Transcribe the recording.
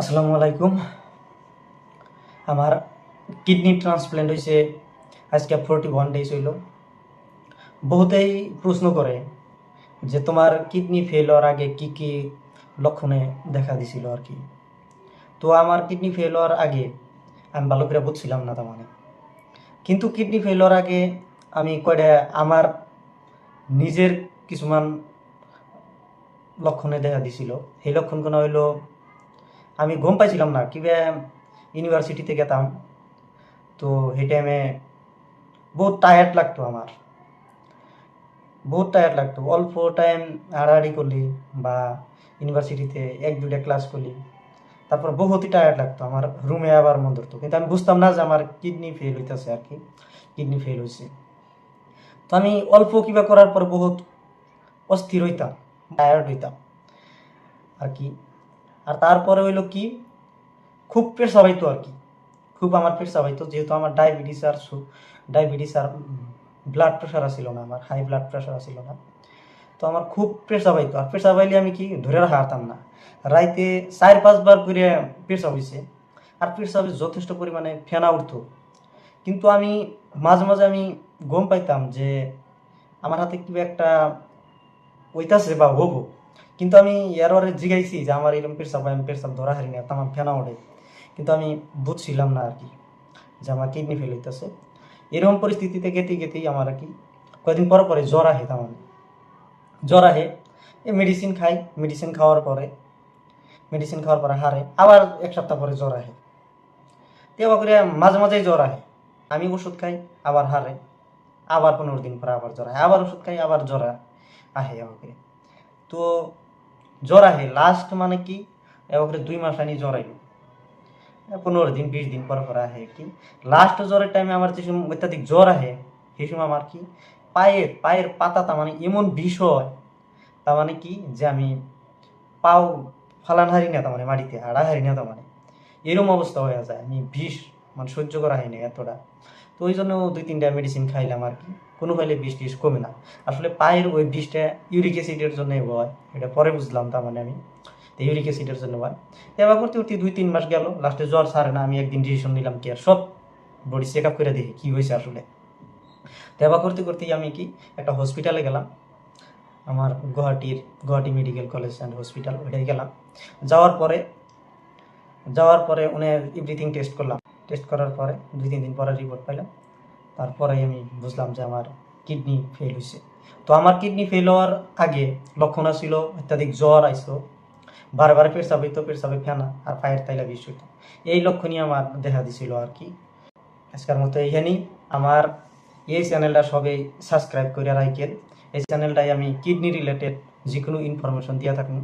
আসসালামু আলাইকুম। আমার কিডনি ট্রান্সপ্ল্যান্ট হয়েছে আজকে 41 ডেজ হইল। বহুতেই প্রশ্ন করে যে তোমার কিডনি ফেল হওয়ার আগে কি কি লক্ষণে দেখা দিছিল আর কি। তো আমার কিডনি ফেল হওয়ার আগে আমি ভালো করে বুঝছিলাম না তার মানে, কিন্তু কিডনি ফেল হওয়ার আগে আমি কয়টা আমার নিজের কিছুমান লক্ষণে দেখা দিছিল। সেই লক্ষণগুলো হইল, আমি ঘুম পাইছিলাম না। কিবা ইউনিভার্সিটিতে গেতাম, তো সেই টাইমে বহুত টায়ার্ড লাগতো আমার, বহুত টায়ার্ড লাগতো। অল্প টাইম হাঁটাহাঁটি করলি বা ইউনিভার্সিটিতে এক দুইটা ক্লাস করলি, তারপর বহুতই টায়ার্ড লাগতো। আমার রুমে আবার মন ধরতো, কিন্তু আমি বুঝতাম না যে আমার কিডনি ফেল হইতেছে আর কি, কিডনি ফেল হয়েছে। তো আমি অল্প কিবা করার পর বহুত অস্থির হইতাম, টায়ার্ড হইতাম আর কি। আর তারপরে হইলো কি, খুব পেশা হইতো আর কি, খুব আমার পেশা হইতো। যেহেতু আমার ডায়াবেটিস আর ব্লাড প্রেশার আসছিল না, আমার হাই ব্লাড প্রেশার আসছিল না। তো আমার খুব পেশা পাইতো। আর পেশা পাইলে আমি কি ধরে রাখা হারতাম না, রাইতে 4-5 বার করে পেশা হয়েছে। আর পেশাবে যথেষ্ট পরিমাণে ফেনা উঠতো। কিন্তু আমি মাঝে মাঝে আমি গম পাইতাম যে আমার হাতে কি একটা ওইতাছে বা হবো, কিন্তু আমি এররে জিগাইছি যে আমার এরকম পেশাব, আমি পেশাব ধরা হারি না, আমার ফেনা ওঠে, কিন্তু আমি বুঝছিলাম না আর কি যে আমার কিডনি ফেল হইতেছে। এরকম পরিস্থিতিতে গেতে গেতেই আমার আর কি কয়েকদিন পর পরে জ্বর আহে। তেমন জ্বর আহে, মেডিসিন খাই, মেডিসিন খাওয়ার পরে হারে, আবার এক সপ্তাহ পরে জ্বর আহে। তেবা করে মাঝে মাঝেই জ্বর আহে, আমি ওষুধ খাই, আবার হারে, আবার 15 দিন পরে আবার জ্বর আহে, আবার ওষুধ খাই, আবার জ্বর আহে আমাকে। তো জ্বর আহে লাস্ট মানে কি, এবার 2 মাস আনি জ্বর আইল, 15 দিন 20 দিন পর পর আহে কি। লাস্ট জ্বরের টাইমে আমার যে সময় অত্যাধিক জ্বর আহে, সেই সময় আমার কি পায়ের পাতা তার মানে এমন বিষ হয়, তার মানে কি যে আমি পাও ফালান হারি না, তার মানে মাটিতে হাড়া হারি না, তার মানে এরকম অবস্থা হয়ে যায়। আমি বিষ মানে সহ্য করা হয়নি এতটা। তো ওই জন্য 2-3টা মেডিসিন খাইলাম আর কি, কোনো ফাইলে বিষ টিষ কমে না। আসলে পায়ের ওই বিষটা ইউরিক অ্যাসিডের জন্য হয়, এটা পরে বুঝলাম। তার মানে আমি তো ইউরিক অ্যাসিডের জন্য হয়। এবার করতে করতে 2-3 মাস গেল, লাস্টে জ্বর ছাড়ে না। আমি একদিন ডিসিশন নিলাম কি আর সব বডি চেক আপ করে দেখি কি হয়েছে আসলে। তো এবার করতে করতেই আমি কি একটা হসপিটালে গেলাম, আমার Guwahati medical college and hospital, ওইটাই গেলাম। যাওয়ার পরে উনি এভরিথিং টেস্ট করলাম। টেস্ট করার পরে 2-3 দিন পরে রিপোর্ট পাইলাম। তারপরে আমি বুঝলাম যে আমার কিডনি ফেল হয়েছে। তো আমার কিডনি ফেল হওয়ার আগে লক্ষণ ছিল অত্যাধিক জ্বর আইসো, বারবার পেশাব হইতো, পেশাবে ফেনা, আর পায়ের তাইলা বিষ হইতো। এই লক্ষণই আমার দেখা দিছিল আর কি। আজকের মতো এইখানেই। আমার এই চ্যানেলটা সবাই সাবস্ক্রাইব করে রাখেন। এই চ্যানেলটাই আমি কিডনি রিলেটেড যে কোনো ইনফরমেশন দিয়ে থাকুন।